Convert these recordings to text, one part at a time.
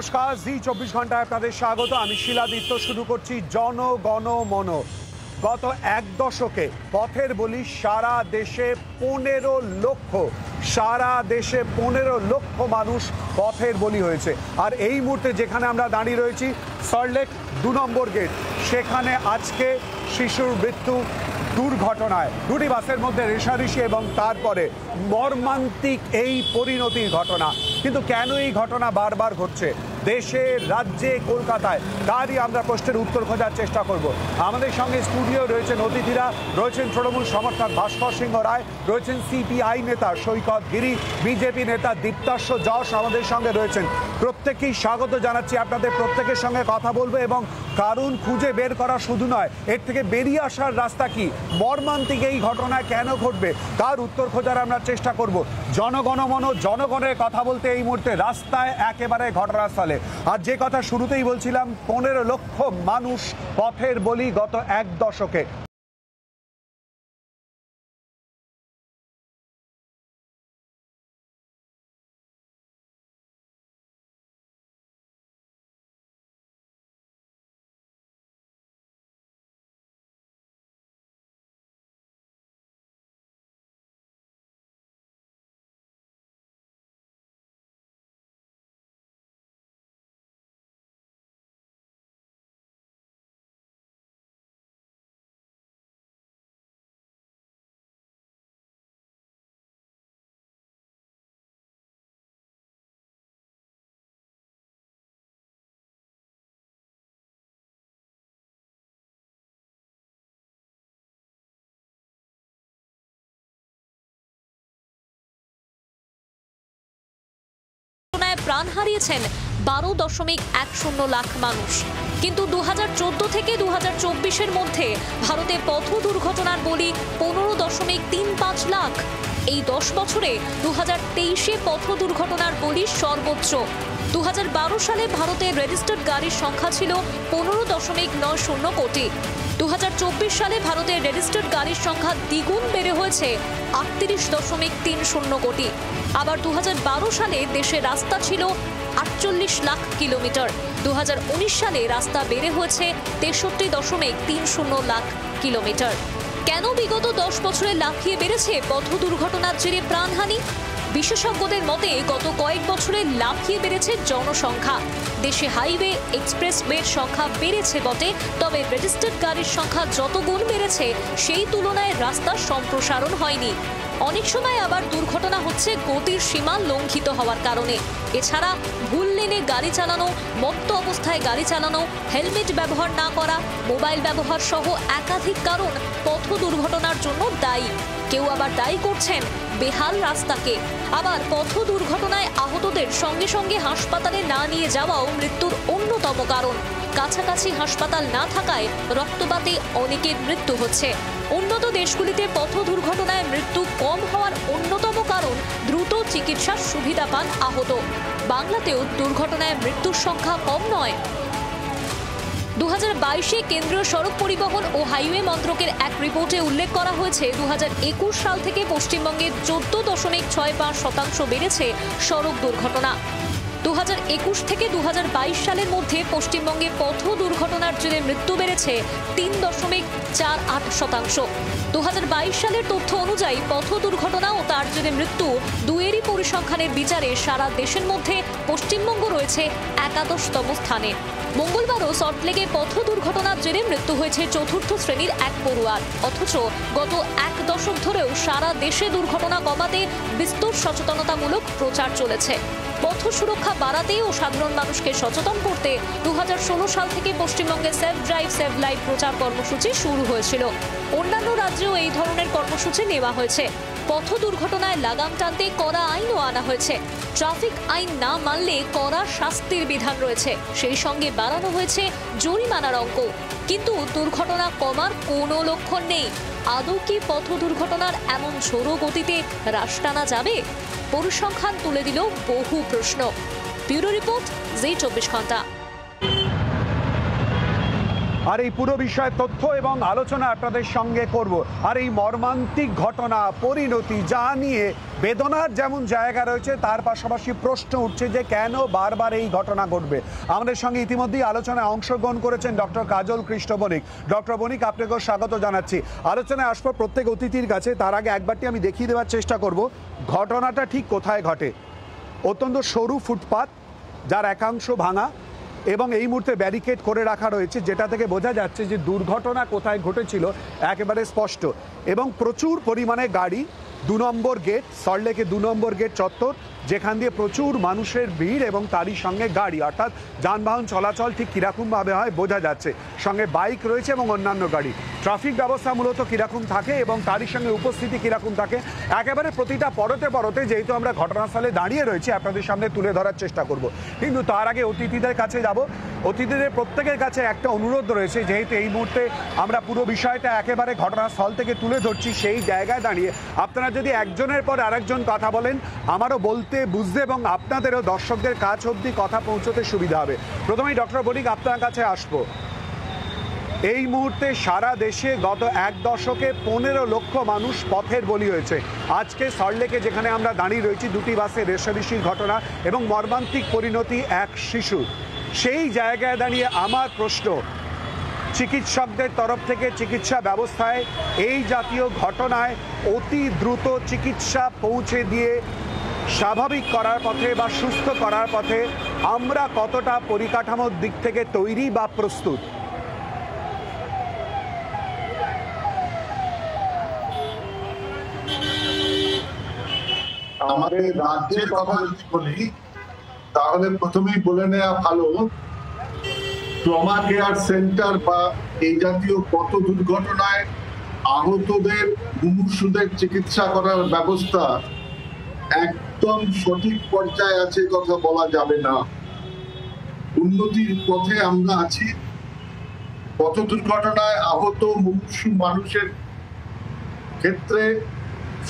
নমস্কার, জি 24 ঘন্টায় আপনাদের স্বাগত। আমি শিলাদিত্য। শুরু করছি জনগণ মন। গত এক দশকে পথের বলি সারা দেশে 15 লক্ষ মানুষ পথের বলি হয়েছে। আর এই মুহূর্তে যেখানে আমরা দাঁড়িয়ে রয়েছি, সল্টলেক 2 নম্বর গেট, সেখানে আজকে শিশুর মৃত্যু দুর্ঘটনায়, দুটি বাসের মধ্যে রেষারেষি এবং তারপরে মর্মান্তিক এই পরিণতির ঘটনা। কিন্তু কেন এই ঘটনা বারবার ঘটছে দেশে, রাজ্যে, কলকাতায়, তারই আমরা প্রশ্নের উত্তর খোঁজার চেষ্টা করব। আমাদের সঙ্গে স্টুডিও রয়েছেন অতিথিরা, রয়েছেন তৃণমূল সমর্থক ভাস্কর সিংহ রায়, রয়েছেন সিপিআই নেতা সৈকত গিরি, বিজেপি নেতা দীপ্তাস্য যশ আমাদের সঙ্গে রয়েছেন। প্রত্যেকেই স্বাগত জানাচ্ছি। আপনাদের প্রত্যেকের সঙ্গে কথা বলবো এবং কারণ খুঁজে বের করা শুধু নয়, এর থেকে বেরিয়ে আসার রাস্তা কি, মর্মান্তিক এই ঘটনা কেন ঘটবে তার উত্তর খোঁজার আমরা চেষ্টা করব। জনগণমন, জনগণের কথা বলতে এই মুহূর্তে রাস্তায় একেবারে ঘটনাস্থলে। আর যে কথা শুরুতেই বলছিলাম, 15 লক্ষ মানুষ পথের বলি গত এক দশকে। প্রাণ হারিয়েছেন 12.10 লাখ মানুষ। কিন্তু 2014 থেকে 2024-এর মধ্যে ভারতে পথ দুর্ঘটনার বলি 15.35 লাখ। এই 10 বছরে 2023-এ পথ দুর্ঘটনার বলি সর্বোচ্চ। 2012 সালে ভারতের রেজিস্টার্ড গাড়ির সংখ্যা ছিল 15.90 কোটি। 2024 সালে ভারতের রেজিস্টার্ড গাড়ির সংখ্যা দ্বিগুণ বেড়ে হয়েছে 38.30 কোটি। আবার 2012 সালে দেশের রাস্তা ছিল 48 লাখ কিলোমিটার। 2019 সালে রাস্তা বেড়ে হয়েছে 63.30 লাখ কিলোমিটার। কেন বিগত 10 বছরে লাফিয়ে বেড়েছে পথ দুর্ঘটনার জেরে প্রাণহানি? বিশেষজ্ঞদের মতে গত কয়েক বছরে লাফিয়ে বেড়েছে জনসংখ্যা। দেশে হাইওয়ে, এক্সপ্রেসওয়ের সংখ্যা বেড়েছে বটে, তবে রেজিস্টার্ড গাড়ির সংখ্যা যত গুণ বেড়েছে সেই তুলনায় রাস্তার সম্প্রসারণ হয়নি। অনেক সময় আবার দুর্ঘটনা হচ্ছে গতির সীমা লঙ্ঘিত হওয়ার কারণে। এছাড়া ভুল লেনে গাড়ি চালানো, মত্ত অবস্থায় গাড়ি চালানো, হেলমেট ব্যবহার না করা, মোবাইল ব্যবহার সহ একাধিক কারণ পথ দুর্ঘটনার জন্য দায়ী। কেউ আবার দায়ী করছেন বেহাল রাস্তাকে। আবার পথ দুর্ঘটনায় আহতদের সঙ্গে সঙ্গে হাসপাতালে না নিয়ে যাওয়াও মৃত্যুর অন্যতম কারণ। কাছাকাছি হাসপাতাল না থাকায় রক্তপাতে অনেকের মৃত্যু হচ্ছে। উন্নত দেশগুলিতে পথ দুর্ঘটনায় মৃত্যু কম হওয়ার অন্যতম কারণ দ্রুত চিকিৎসার সুবিধা পান আহত। বাংলাতেও দুর্ঘটনায় মৃত্যুর সংখ্যা কম নয়। 2022-এ কেন্দ্রীয় সড়ক পরিবহন ও হাইওয়ে মন্ত্রকের এক রিপোর্টে উল্লেখ করা হয়েছে 2021 সাল থেকে পশ্চিমবঙ্গে 14.65% বেড়েছে সড়ক দুর্ঘটনা। 2021 থেকে 2022 সালের মধ্যে পশ্চিমবঙ্গে পথ দুর্ঘটনার জেরে মৃত্যু বেড়েছে 3.48%। 2022 সালের তথ্য অনুযায়ী পথ দুর্ঘটনা ও তার জেরে মৃত্যু দুয়েরই পরিসংখ্যানের বিচারে সারা দেশের মধ্যে পশ্চিমবঙ্গ রয়েছে 81তম স্থানে। মঙ্গলবারও সল্টলেকে পথ দুর্ঘটনার জেরে মৃত্যু হয়েছে 4র্থ শ্রেণীর এক পড়ুয়ার। অথচ গত এক দশক ধরেও সারা দেশে দুর্ঘটনা কমাতে বিস্তর সচেতনতামূলক প্রচার চলেছে। পথ সুরক্ষা বাড়াতে ও সাধারণ মানুষকে সচেতন করতে 2016 সাল থেকে পশ্চিমবঙ্গে সেফ ড্রাইভ সেভ লাইফ প্রচার কর্মসূচি শুরু হয়েছিল। অন্যান্য রাজ্যেও এই ধরনের কর্মসূচি নেওয়া হয়েছে। পথ দুর্ঘটনায় লাগাম টানতে কড়া আইনও আনা হয়েছে। ট্রাফিক আইন না মানলে কড়া শাস্তির বিধান রয়েছে। সেই সঙ্গে বাড়ানো হয়েছে জরিমানার অঙ্ক। কিন্তু দুর্ঘটনা কমার কোনো লক্ষণ নেই। আদৌ কি পথ দুর্ঘটনার এমন ঝোড়ো গতিতে হ্রাস টানা যাবে? পরিসংখ্যান তুলে দিল বহু প্রশ্ন। ব্যুরো রিপোর্ট, জি 24 ঘন্টা। আর এই পুরো বিষয়ে তথ্য এবং আলোচনা আপনাদের সঙ্গে করব। আর এই মর্মান্তিক ঘটনা পরিণতি যা নিয়ে বেদনার যেমন জায়গা রয়েছে, তার পাশাপাশি প্রশ্ন উঠছে যে কেন বারবার এই ঘটনা ঘটবে। আমাদের সঙ্গে ইতিমধ্যেই আলোচনায় অংশগ্রহণ করেছেন ডক্টর কাজল কৃষ্ণ বণিক। ডক্টর বণিক, আপনাকেও স্বাগত জানাচ্ছি। আলোচনায় আসবো প্রত্যেক অতিথির কাছে, তার আগে একবারটি আমি দেখিয়ে দেওয়ার চেষ্টা করব ঘটনাটা ঠিক কোথায় ঘটে। অত্যন্ত সরু ফুটপাত, যার একাংশ ভাঙা এবং এই মুহূর্তে ব্যারিকেড করে রাখা রয়েছে, যেটা থেকে বোঝা যাচ্ছে যে দুর্ঘটনা কোথায় ঘটেছিল একেবারে স্পষ্ট। এবং প্রচুর পরিমাণে গাড়ি, 2 নম্বর গেট, সল্টলেকে 2 নম্বর গেট চত্বর, যেখান দিয়ে প্রচুর মানুষের ভিড় এবং তারই সঙ্গে গাড়ি, অর্থাৎ যানবাহন চলাচল ঠিক কীরকমভাবে হয় বোঝা যাচ্ছে। সঙ্গে বাইক রয়েছে এবং অন্যান্য গাড়ি। ট্রাফিক ব্যবস্থা মূলত কীরকম থাকে এবং তারই সঙ্গে উপস্থিতি কীরকম থাকে, একেবারে প্রতিটা পরতে পরতে যেহেতু আমরা ঘটনাস্থলে দাঁড়িয়ে রয়েছি আপনাদের সামনে তুলে ধরার চেষ্টা করব। কিন্তু তার আগে অতিথিদের কাছে যাব। অতিথিদের প্রত্যেকের কাছে একটা অনুরোধ রয়েছে, যেহেতু এই মুহূর্তে আমরা পুরো বিষয়টা একেবারে ঘটনাস্থল থেকে তুলে ধরছি, সেই জায়গায় দাঁড়িয়ে আপনারা যদি একজনের পর আরেকজন কথা বলেন, আমারও বলতে, বুঝতে এবং আপনাদেরও দর্শকদের কাছ অবধি কথা পৌঁছতে সুবিধা হবে। প্রথমেই ডক্টর বণিক, আপনার কাছে আসবো। এই মুহূর্তে সারা দেশে গত 1 দশকে 15 লক্ষ মানুষ পথের বলি হয়েছে। আজকে সল্টলেকে যেখানে আমরা দাঁড়িয়ে রয়েছি, 2টি বাসে রেষারেষির ঘটনা এবং মর্মান্তিক পরিণতি এক শিশু। সেই জায়গায় দাঁড়িয়ে আমার প্রশ্ন, চিকিৎসকদের তরফ থেকে চিকিৎসা ব্যবস্থায় এই জাতীয় ঘটনায় অতি দ্রুত চিকিৎসা পৌঁছে দিয়ে স্বাভাবিক করার পথে বা সুস্থ করার পথে আমরা কতটা পরিকাঠামোর দিক থেকে তৈরি বা প্রস্তুত? আমাদের রাজ্যের কথা যদি বলি, তাহলে প্রথমেই বলে নেওয়া ভালো, ট্রমা কেয়ার সেন্টার বা এই জাতীয় কত দুর্ঘটনায় আহতদের, মুমূর্ষুদের চিকিৎসা করার ব্যবস্থা একদম সঠিক পর্যায়ে আছে কথা বলা যাবে না। উন্নতির পথে আমরা আছি। পথ দুর্ঘটনায় আহত মুমূর্ষু মানুষের ক্ষেত্রে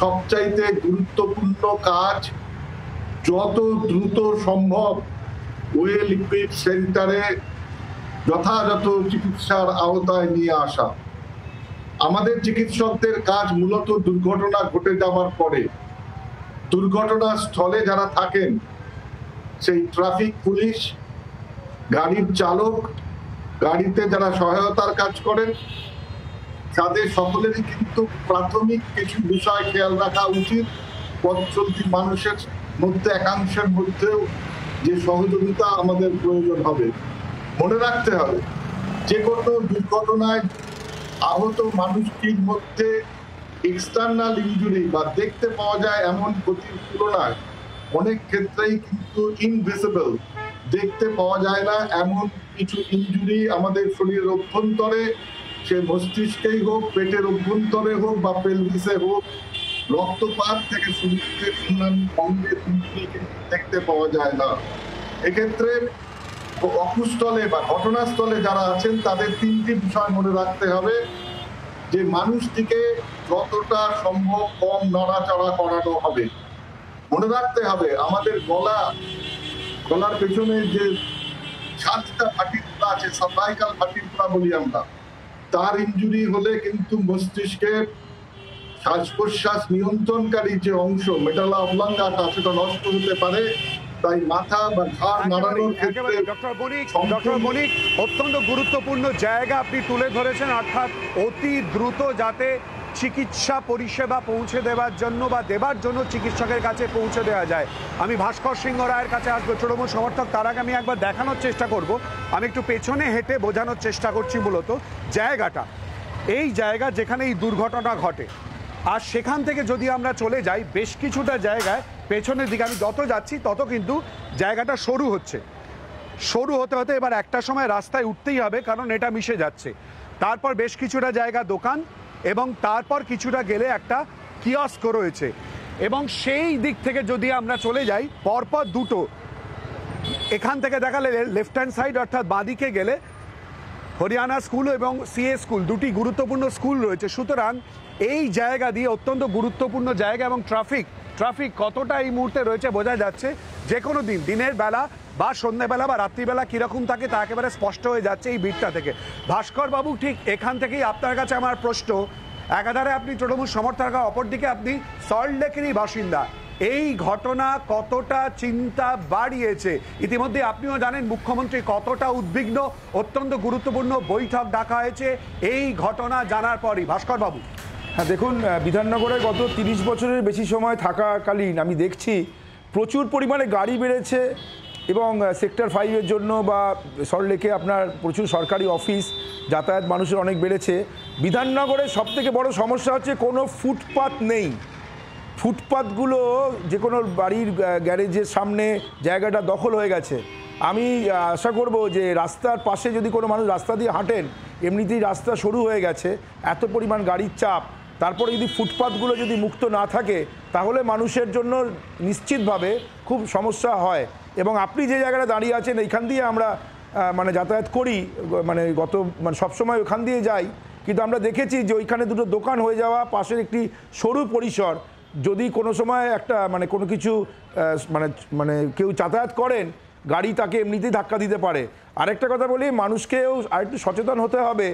সবচাইতে গুরুত্বপূর্ণ কাজ যত দ্রুত সম্ভব ওয়েল ইকুইপড সেন্টারে যথাযথ চিকিৎসার আওতায় নিয়ে আসা। আমাদের চিকিৎসকদের কাজ মূলত দুর্ঘটনা ঘটে যাওয়ার পরে দুর্ঘটনার স্থলে যারা থাকেন, সেই ট্রাফিক পুলিশ, গাড়ির চালক, গাড়িতে যারা সহায়তার কাজ করেন, তাদের সকলেরই কিন্তু প্রাথমিক কিছু বিষয় খেয়াল রাখা উচিত। পথ চলতি মানুষের মধ্যে একাংশের মধ্যেও যে সহযোগিতা আমাদের প্রয়োজন হবে। মনে রাখতে হবে, যে কোনো দুর্ঘটনায় আহত মানুষটির মধ্যে এক্সটার্নাল ইনজুরি বা দেখতে পাওয়া যায় এমন ক্ষতির তুলনায় অনেক ক্ষেত্রেই কিন্তু ইনভিজিবল, দেখতে পাওয়া যায় না এমন কিছু ইনজুরি আমাদের শরীরের অভ্যন্তরে, সে মস্তিষ্কেই হোক, পেটের অভ্যন্তরে হোক বা পেলভিসে হোক, রক্তপাত থেকে শরীরের অন্যান্য অঙ্গের ইনজুরি কিন্তু দেখতে পাওয়া যায় না। এক্ষেত্রে অকুস্থলে বা ঘটনাস্থলে যারা আছেন তাদের 3টি বিষয় মনে রাখতে হবে। যে মানুষটিকে যতটা সম্ভব কম নড়াচড়া করানো হবে। মনে রাখতে হবে আমাদের গলার পেছনে যে 7টা ভাটিগুলো আছে, সার্ভাইকাল ভাটিগুলো বলি আমরা, তার ইনজুরি হলে কিন্তু মস্তিষ্কের শ্বাস প্রশ্বাস নিয়ন্ত্রণকারী যে অংশ মেডালা অবলাঙ্গাটা, সেটা নষ্ট হতে পারে। তাই মাথা বা ঘাড় নাড়ানোর ক্ষেত্রে ডক্টর বণিক, অত্যন্ত গুরুত্বপূর্ণ জায়গা আপনি তুলে ধরেছেন, অর্থাৎ অতি দ্রুত যাতে চিকিৎসা পরিষেবা পৌঁছে দেওয়ার জন্য বা দেবার জন্য চিকিৎসকের কাছে পৌঁছে দেওয়া যায়। আমি ভাস্কর সিংহ রায়ের কাছে আসবো, তৃণমূল সমর্থক। তার আগে আমি একবার দেখানোর চেষ্টা করব, আমি একটু পেছনে হেঁটে বোঝানোর চেষ্টা করছি মূলত জায়গাটা, এই জায়গা যেখানে এই দুর্ঘটনা ঘটে। আর সেখান থেকে যদি আমরা চলে যাই বেশ কিছুটা জায়গায় পেছনের দিকে, আমি যত যাচ্ছি তত কিন্তু জায়গাটা সরু হচ্ছে। সরু হতে হতে এবার একটা সময় রাস্তায় উঠতেই হবে, কারণ এটা মিশে যাচ্ছে। তারপর বেশ কিছুটা জায়গা দোকান এবং তারপর কিছুটা গেলে একটা কিয়স্ক রয়েছে। এবং সেই দিক থেকে যদি আমরা চলে যাই, পরপর দুটো, এখান থেকে দেখালে লেফট হ্যান্ড সাইড অর্থাৎ বাঁদিকে গেলে হরিয়ানা স্কুল এবং সিএ স্কুল, 2টি গুরুত্বপূর্ণ স্কুল রয়েছে। সুতরাং এই জায়গা দিয়ে অত্যন্ত গুরুত্বপূর্ণ জায়গা এবং ট্রাফিক ট্রাফিক কতটা এই মুহূর্তে রয়েছে বোঝা যাচ্ছে। যে কোনো দিন দিনের বেলা বা সন্ধ্যেবেলা বা রাত্রিবেলা কীরকম থাকে তা একেবারে স্পষ্ট হয়ে যাচ্ছে এই ভিড়টা থেকে। ভাস্কর বাবু, ঠিক এখান থেকেই আপনার কাছে আমার প্রশ্ন, একাধারে আপনি তৃণমূল সমর্থক, অপরদিকে আপনি সল্টলেকেরই বাসিন্দা, এই ঘটনা কতটা চিন্তা বাড়িয়েছে? ইতিমধ্যে আপনিও জানেন মুখ্যমন্ত্রী কতটা উদ্বিগ্ন, অত্যন্ত গুরুত্বপূর্ণ বৈঠক ডাকা হয়েছে এই ঘটনা জানার পরই। ভাস্কর বাবু। হ্যাঁ, দেখুন, বিধাননগরে গত 30 বছরের বেশি সময় থাকাকালীন আমি দেখছি প্রচুর পরিমাণে গাড়ি বেড়েছে এবং সেক্টর 5-এর জন্য বা সল্টলেকে আপনার প্রচুর সরকারি অফিস, যাতায়াত মানুষের অনেক বেড়েছে। বিধাননগরের সবথেকে বড় সমস্যা হচ্ছে কোনো ফুটপাত নেই। ফুটপাতগুলো যে কোনো বাড়ির গ্যারেজের সামনে জায়গাটা দখল হয়ে গেছে। আমি আশা করব যে রাস্তার পাশে যদি কোনো মানুষ রাস্তা দিয়ে হাঁটেন, এমনিতেই রাস্তা সরু হয়ে গেছে, এত পরিমাণ গাড়ির চাপ, তারপরে যদি ফুটপাতগুলো যদি মুক্ত না থাকে তাহলে মানুষের জন্য নিশ্চিতভাবে খুব সমস্যা হয়। এবং আপনি যে জায়গাটা দাঁড়িয়ে আছেন এইখান দিয়ে আমরা মানে যাতায়াত করি, মানে সবসময় ওখান দিয়ে যাই, কিন্তু আমরা দেখেছি যে ওইখানে দুটো দোকান হয়ে যাওয়া, পাশের একটি সরু পরিসর, যদি কোনো সময় একটা মানে কোনো কিছু মানে কেউ যাতায়াত করেন, গাড়ি তাকে এমনিতেই ধাক্কা দিতে পারে। আরেকটা কথা বলি, মানুষকেও আরেকটু সচেতন হতে হবে।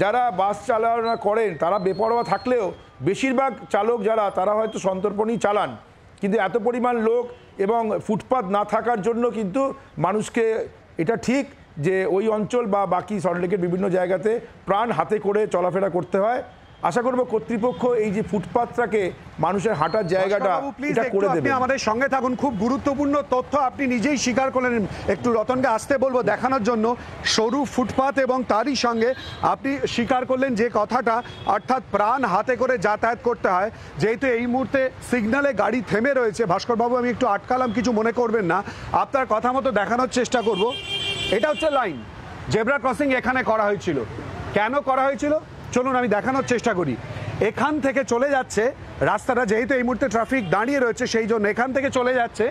যারা বাস চালনা করেন তারা বেপরোয়া থাকলেও বেশিরভাগ চালক যারা, তারা হয়তো সন্তর্পণেই চালান, কিন্তু এত পরিমাণ লোক এবং ফুটপাত না থাকার জন্য কিন্তু মানুষকে, এটা ঠিক যে ওই অঞ্চল বা বাকি সল্টলেকের বিভিন্ন জায়গাতে প্রাণ হাতে করে চলাফেরা করতে হয়। আশা করব কর্তৃপক্ষ এই যে ফুটপাতটাকে মানুষের হাঁটার জায়গাটা এটা করে দেবে। আপনি আমাদের সঙ্গে থাকুন, খুব গুরুত্বপূর্ণ তথ্য আপনি নিজেই স্বীকার করলেন। একটু রতনকে আসতে বলবো দেখানোর জন্য সরু ফুটপাত, এবং তারই সঙ্গে আপনি স্বীকার করলেন যে কথাটা, অর্থাৎ প্রাণ হাতে করে যাতায়াত করতে হয়। যেহেতু এই মুহূর্তে সিগন্যালে গাড়ি থেমে রয়েছে, ভাস্কর বাবু আমি একটু আটকালাম, কিছু মনে করবেন না, আপনার কথা মতো দেখানোর চেষ্টা করব। এটা হচ্ছে লাইন, জেব্রা ক্রসিং এখানে করা হয়েছিল। কেন করা হয়েছিল চলুন আমি দেখানোর চেষ্টা করি। এখান থেকে চলে যাচ্ছে রাস্তাটা, যেহেতু এই মুহূর্তে ট্রাফিক দাঁড়িয়ে রয়েছে সেই জন্য এখান থেকে চলে যাচ্ছে,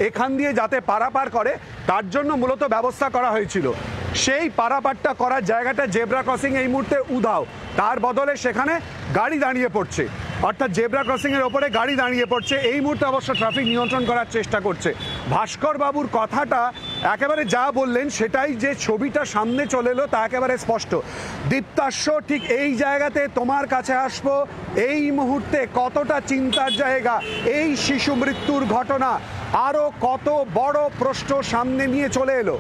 এখান দিয়ে যাতে পারাপার করে তার জন্য মূলত ব্যবস্থা করা হয়েছিল। সেই পারাপারটা করার জায়গাটা জেব্রা ক্রসিং এই মুহূর্তে উধাও, তার বদলে সেখানে গাড়ি দাঁড়িয়ে পড়ছে, অর্থাৎ জেব্রা ক্রসিংয়ের ওপরে গাড়ি দাঁড়িয়ে পড়ছে। এই মুহূর্তে অবশ্য ট্রাফিক নিয়ন্ত্রণ করার চেষ্টা করছে। ভাস্কর বাবুর কথাটা একেবারে যা বললেন সেটাই, যে ছবিটা সামনে চলে এলো তা একেবারে স্পষ্ট। দীপ্তাস্য, ঠিক এই জায়গাতে তোমার কাছে আসবো, এই মুহূর্তে কতটা চিন্তার জায়গা এই শিশু মৃত্যুর ঘটনা, আরও কত বড় প্রশ্ন সামনে নিয়ে চলে এলো।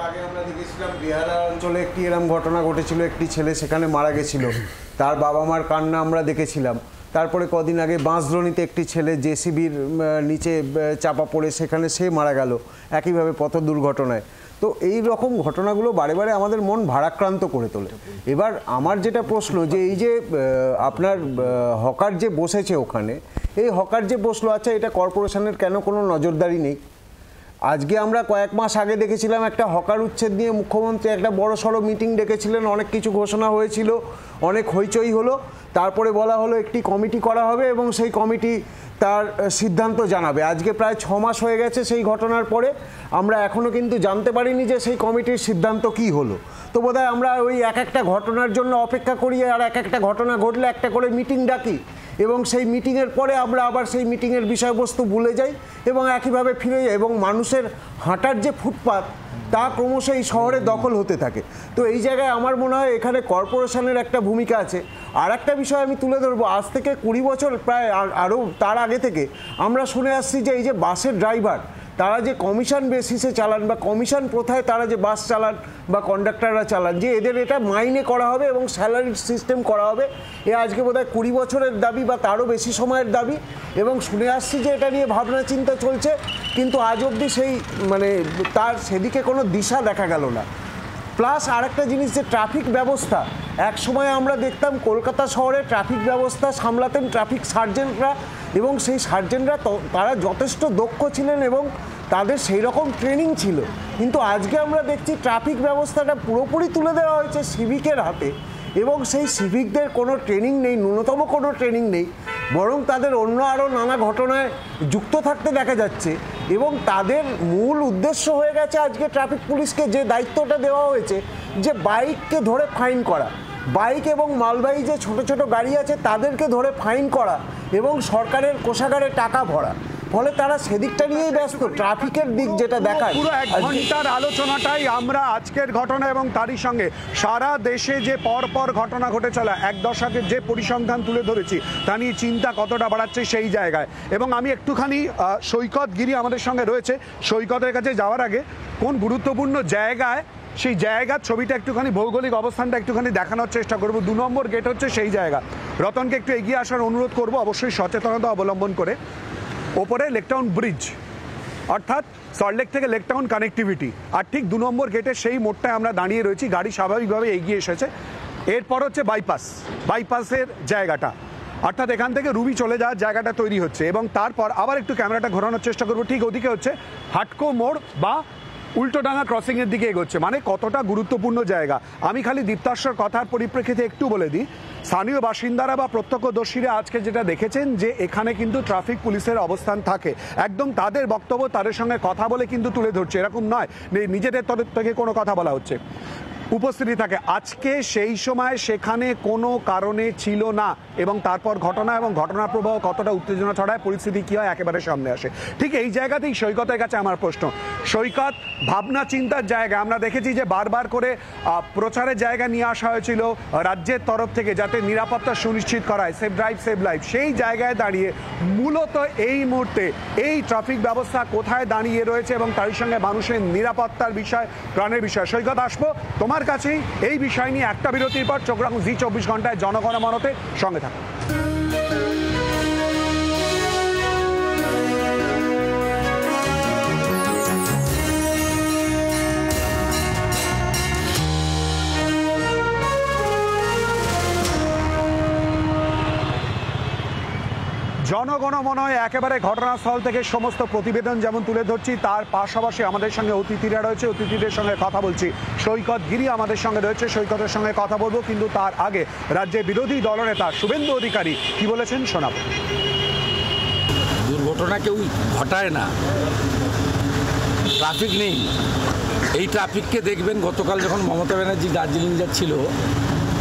আগে আমরা দেখেছিলাম বিহারা অঞ্চলে একটি এরম ঘটনা ঘটেছিল, একটি ছেলে সেখানে মারা গেছিল, তার বাবা মার কান্না আমরা দেখেছিলাম। তারপরে কদিন আগে বাঁশদ্রোণীতে একটি ছেলে জেসিবির নিচে চাপা পড়ে সেখানে সে মারা গেল একইভাবে পথ দুর্ঘটনায়। তো এই রকম ঘটনাগুলো বারে বারে আমাদের মন ভারাক্রান্ত করে তোলে। এবার আমার যেটা প্রশ্ন, যে এই যে আপনার হকার যে বসেছে ওখানে, এই হকার যে বসলো, আচ্ছা এটা কর্পোরেশনের কেন কোনো নজরদারি নেই? আজকে আমরা কয়েক মাস আগে দেখেছিলাম একটা হকার উচ্ছেদ নিয়ে মুখ্যমন্ত্রী একটা বড় সড়ো মিটিং ডেকেছিলেন, অনেক কিছু ঘোষণা হয়েছিল, অনেক হইচই হলো, তারপরে বলা হলো একটি কমিটি করা হবে এবং সেই কমিটি তার সিদ্ধান্ত জানাবে। আজকে প্রায় 6 মাস হয়ে গেছে সেই ঘটনার পরে, আমরা এখনও কিন্তু জানতে পারিনি যে সেই কমিটির সিদ্ধান্ত কি হলো। তো বোধহয় আমরা ওই এক একটা ঘটনার জন্য অপেক্ষা করি, আর এক একটা ঘটনা ঘটলে একটা করে মিটিং ডাকি এবং সেই মিটিংয়ের পরে আমরা আবার সেই মিটিংয়ের বিষয়বস্তু ভুলে যাই এবং একইভাবে ফিরে যাই, এবং মানুষের হাঁটার যে ফুটপাত তা ক্রমশ এই শহরে দখল হতে থাকে। তো এই জায়গায় আমার মনে হয় এখানে কর্পোরেশনের একটা ভূমিকা আছে। আর একটা বিষয় আমি তুলে ধরবো, আজ থেকে 20 বছর প্রায় আরও তার আগে থেকে আমরা শুনে আসছি যে এই যে বাসের ড্রাইভার, তারা যে কমিশন বেসিসে চালান বা কমিশন প্রথায় তারা যে বাস চালান বা কন্ডাক্টররা চালান, যে এদের এটা মাইনে করা হবে এবং স্যালারি সিস্টেম করা হবে। এ আজকে বোধহয় 20 বছরের দাবি বা তারও বেশি সময়ের দাবি, এবং শুনে আসছি যে এটা নিয়ে ভাবনা চিন্তা চলছে, কিন্তু আজ অবধি সেই মানে তার সেদিকে কোনো দিশা দেখা গেল না। প্লাস আরেকটা জিনিস, যে ট্রাফিক ব্যবস্থা, এক সময় আমরা দেখতাম কলকাতা শহরে ট্রাফিক ব্যবস্থা সামলাতেন ট্রাফিক সার্জেন্টরা, এবং সেই সার্জেন্টরা তারা যথেষ্ট দক্ষ ছিলেন এবং তাদের সেই রকম ট্রেনিং ছিল। কিন্তু আজকে আমরা দেখছি ট্রাফিক ব্যবস্থাটা পুরোপুরি তুলে দেওয়া হয়েছে সিভিকের হাতে, এবং সেই সিভিকদের কোনো ট্রেনিং নেই, ন্যূনতম কোনো ট্রেনিং নেই, বরং তাদের অন্য আরও নানা ঘটনায় যুক্ত থাকতে দেখা যাচ্ছে। এবং তাদের মূল উদ্দেশ্য হয়ে গেছে আজকে ট্রাফিক পুলিশকে যে দায়িত্বটা দেওয়া হয়েছে, যে বাইককে ধরে ফাইন করা, বাইক এবং মালবাহী যে ছোট ছোট গাড়ি আছে তাদেরকে ধরে ফাইন করা এবং সরকারের কোষাগারে টাকা ভরা, ফলে তারা সেদিকটা নিয়েই ব্যস্ত, ট্রাফিকের দিক যেটা দেখায়। পুরো 1 ঘন্টার আলোচনাটাই আমরা আজকের ঘটনা এবং তারই সঙ্গে সারা দেশে যে পরপর ঘটনা ঘটে চলা 1 দশকের যে পরিসংখ্যান তুলে ধরেছি তা নিয়ে চিন্তা কতটা বাড়াচ্ছে সেই জায়গায়। এবং আমি একটুখানি সৈকত গিরি আমাদের সঙ্গে রয়েছে, সৈকতের কাছে যাওয়ার আগে কোন গুরুত্বপূর্ণ জায়গায় সেই জায়গার ছবিটা একটুখানি ভৌগোলিক অবস্থানটা একটুখানি দেখানোর চেষ্টা করব। 2 নম্বর গেট হচ্ছে সেই জায়গা। রতনকে একটু এগিয়ে আসার অনুরোধ করব, অবশ্যই সচেতনতা অবলম্বন করে। ওপরে লেকটাউন ব্রিজ, অর্থাৎ সল্টলেক থেকে লেকটাউন কানেক্টিভিটি, আর ঠিক 2 নম্বর গেটের সেই মোড়টায় আমরা দাঁড়িয়ে রয়েছি। গাড়ি স্বাভাবিকভাবে এগিয়ে এসেছে। এরপর হচ্ছে বাইপাসের জায়গাটা, অর্থাৎ এখান থেকে রুবি চলে যাওয়ার জায়গাটা তৈরি হচ্ছে। এবং তারপর আবার একটু ক্যামেরাটা ঘোরানোর চেষ্টা করবো, ঠিক ওদিকে হচ্ছে হাটকো মোড় বা উল্টোডাঙ্গা ক্রসিংয়ের দিকে এগোচ্ছে। মানে কতটা গুরুত্বপূর্ণ জায়গা। আমি খালি দীপ্তাশ্বর কথার পরিপ্রেক্ষিতে একটু বলে দিই, স্থানীয় বাসিন্দারা বা প্রত্যক্ষদর্শীরা আজকে যেটা দেখেছেন যে এখানে কিন্তু ট্রাফিক পুলিশের অবস্থান থাকে। একদম তাদের বক্তব্য তাদের সঙ্গে কথা বলে কিন্তু তুলে ধরছে, এরকম নয় নিজেদের তরফ থেকে কোনো কথা বলা হচ্ছে, উপস্থিতি থাকে। আজকে সেই সময় সেখানে কোনো কারণে ছিল না এবং তারপর ঘটনা এবং ঘটনার প্রবাহ কতটা উত্তেজনা ছড়ায়, পরিস্থিতি কী হয় একেবারে সামনে আসে। ঠিক এই জায়গাতেই সৈকতের কাছে আমার প্রশ্ন। সৈকত, ভাবনা চিন্তার জায়গা আমরা দেখেছি যে বারবার করে প্রচারের জায়গা নিয়ে আসা হয়েছিল রাজ্যের তরফ থেকে যাতে নিরাপত্তা সুনিশ্চিত করা হয়, সেভ ড্রাইভ সেভ লাইফ। সেই জায়গায় দাঁড়িয়ে মূলত এই মুহূর্তে এই ট্রাফিক ব্যবস্থা কোথায় দাঁড়িয়ে রয়েছে এবং তার সঙ্গে মানুষের নিরাপত্তার বিষয়, প্রাণের বিষয়। সৈকত, আসবো তোমার কাছেই এই বিষয় নিয়ে একটা বিরতির পর। চোখ রাখুন জি 24 ঘন্টায়, জনগণমনতে সঙ্গে থাকুন। জনগণমনয় একেবারে ঘটনাস্থল থেকে সমস্ত প্রতিবেদন যেমন তুলে ধরছি, তার পাশাপাশি আমাদের সঙ্গে অতিথিরা রয়েছে, অতিথিদের সঙ্গে কথা বলছি। সৈকত গিরি আমাদের সঙ্গে রয়েছে, সৈকতের সঙ্গে কথা বলবো। কিন্তু তার আগে রাজ্যের বিরোধী দলনেতা শুভেন্দু অধিকারী কি বলেছেন শোনাব। দুর্ঘটনা কেউ ঘটায় না, ট্রাফিক নেই। এই ট্রাফিককে দেখবেন গতকাল যখন মমতা ব্যানার্জি দার্জিলিং যাচ্ছিল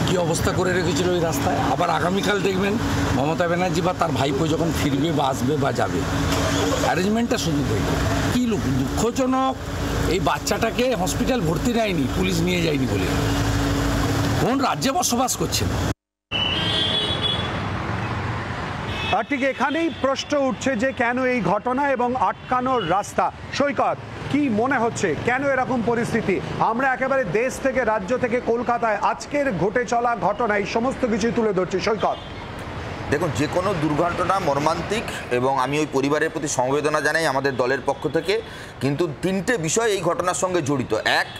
কি অবস্থা করে রেখেছিল ওই রাস্তায়। আবার আগামীকাল দেখবেন মমতা ব্যানার্জি বা তার ভাইপো যখন ফিরবে বা আসবে বা যাবে, অ্যারেঞ্জমেন্টটা শুধু দেখবে। কী দুঃখজনক, এই বাচ্চাটাকে হসপিটাল ভর্তি নেয়নি, পুলিশ নিয়ে যায়নি বলে। কোন রাজ্যে বসবাস করছেন? আর ঠিক এখানেই প্রশ্ন উঠছে যে কেন এই ঘটনা এবং আটকানোর রাস্তা। সৈকত, কি মনে হচ্ছে কেন এরকম পরিস্থিতি? আমরা একেবারে দেশ থেকে, রাজ্য থেকে, কলকাতায় আজকের ঘটে চলা ঘটনা এই সমস্ত কিছু তুলে ধরছি। সৈকত, দেখুন, যে কোনো দুর্ঘটনা মর্মান্তিক এবং আমি ওই পরিবারের প্রতি সমবেদনা জানাই আমাদের দলের পক্ষ থেকে। কিন্তু 3টে বিষয় এই ঘটনার সঙ্গে জড়িত। এক,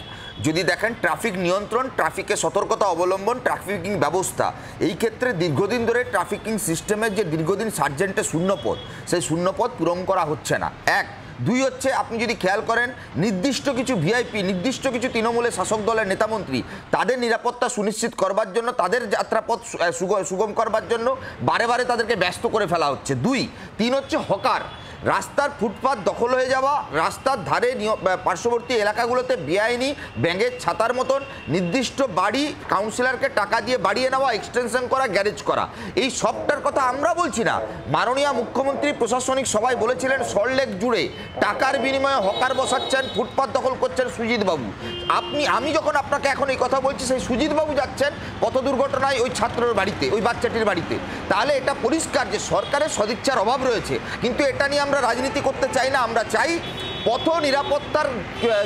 যদি দেখেন ট্রাফিক নিয়ন্ত্রণ, ট্রাফিকের সতর্কতা অবলম্বন, ট্রাফিকিং ব্যবস্থা, এই ক্ষেত্রে দীর্ঘদিন ধরে ট্রাফিকিং সিস্টেমের যে দীর্ঘদিন সার্জেন্টের শূন্যপদ, সেই শূন্যপদ পূরণ করা হচ্ছে না। এক। 2 হচ্ছে, আপনি যদি খেয়াল করেন নির্দিষ্ট কিছু ভিআইপি, নির্দিষ্ট কিছু তৃণমূলের শাসক দলের নেতামন্ত্রী তাদের নিরাপত্তা সুনিশ্চিত করবার জন্য, তাদের যাত্রাপথ সুগম করবার জন্য বারে বারে তাদেরকে ব্যস্ত করে ফেলা হচ্ছে। 2। 3 হচ্ছে হকার, রাস্তার ফুটপাত দখল হয়ে যাওয়া, রাস্তার ধারে পার্শ্ববর্তী এলাকাগুলোতে বেআইনি ব্যাঙের ছাতার মতন নির্দিষ্ট বাড়ি কাউন্সিলরকে টাকা দিয়ে বাড়িয়ে নেওয়া, এক্সটেনশন করা, গ্যারেজ করা। এই সবটার কথা আমরা বলছি না, মাননীয় মুখ্যমন্ত্রী প্রশাসনিক সভায় বলেছিলেন সল্টলেক জুড়ে টাকার বিনিময়ে হকার বসাচ্ছেন, ফুটপাত দখল করছেন সুজিতবাবু। আমি যখন আপনাকে এখন এই কথা বলছি, সেই সুজিতবাবু যাচ্ছেন পথ দুর্ঘটনায় ওই ছাত্রের বাড়িতে, ওই বাচ্চাটির বাড়িতে। তাহলে এটা পরিষ্কার যে সরকারের সদিচ্ছার অভাব রয়েছে। কিন্তু এটা নিয়ে আমরা রাজনীতি করতে চাই না, আমরা চাই পথ নিরাপত্তার